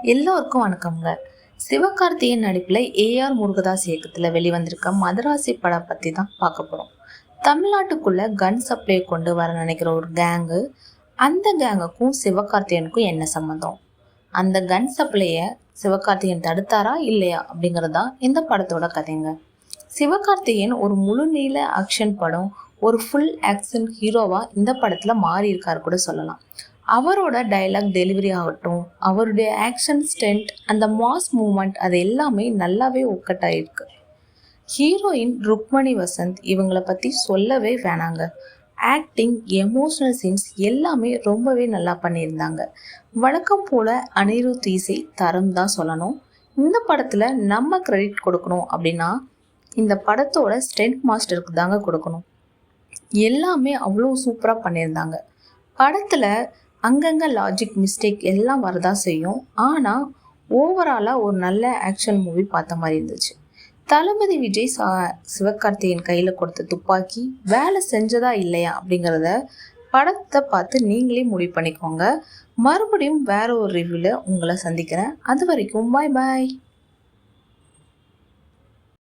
எல்லோருக்கும் வணக்கம்ங்க. சிவகார்த்திகேயன் நடிப்பில் ஏஆர் முருகதாஸ் இயக்கத்தில் வெளிவந்திருக்க மதராசி படம் பற்றி தான் பார்க்க போகிறோம். தமிழ்நாட்டுக்குள்ளே கன் சப்ளை கொண்டு வர நினைக்கிற ஒரு கேங்கு, அந்த கேங்குக்கும் சிவகார்த்திகேயனுக்கும் என்ன சம்மந்தம், அந்த கன் சப்ளையை சிவகார்த்திகேயன் தடுத்தாரா இல்லையா அப்படிங்கிறது தான் இந்த படத்தோட கதைங்க. சிவகார்த்திகேயன் ஒரு முழு நீள ஆக்ஷன் படம், ஒரு ஃபுல் ஆக்ஷன் ஹீரோவாக இந்த படத்தில் மாறி இருக்காரு கூட சொல்லலாம். அவரோட டைலாக் டெலிவரி ஆகட்டும், அவருடைய ஆக்ஷன் ஸ்டெண்ட், அந்த மாஸ் மூமெண்ட், அது எல்லாமே நல்லாவே ஒர்க் ஆகிருக்கு. ஹீரோயின் ருக்மணி வசந்த் இவங்களை பற்றி சொல்லவே வேணாங்க. ஆக்டிங், எமோஷ்னல் சீன்ஸ் எல்லாமே ரொம்பவே நல்லா பண்ணியிருந்தாங்க. வழக்கம் போல் அனிருத் இசை தரம் தான் சொல்லணும். இந்த படத்தில் நம்ம கிரெடிட் கொடுக்கணும் அப்படின்னா இந்த படத்தோட ஸ்டெண்ட் மாஸ்டருக்கு தாங்க கொடுக்கணும். எல்லாமே அவ்வளோ சூப்பராக பண்ணியிருந்தாங்க. படத்தில் அங்கங்கே லாஜிக் மிஸ்டேக் எல்லாம் வரதான் செய்யும். ஆனால் ஓவராலாக ஒரு நல்ல ஆக்ஷன் மூவி பார்த்த மாதிரி இருந்துச்சு. தளபதி விஜய் சிவகார்த்திகேயன் கையில் கொடுத்த துப்பாக்கி வேலை செஞ்சதா இல்லையா அப்படிங்கிறத படத்தை பார்த்து நீங்களே முடிவு பண்ணிக்கோங்க. மறுபடியும் வேற ஒரு ரிவ்யூவில் உங்களை சந்திக்கிறேன். அது வரைக்கும் பாய் பாய்.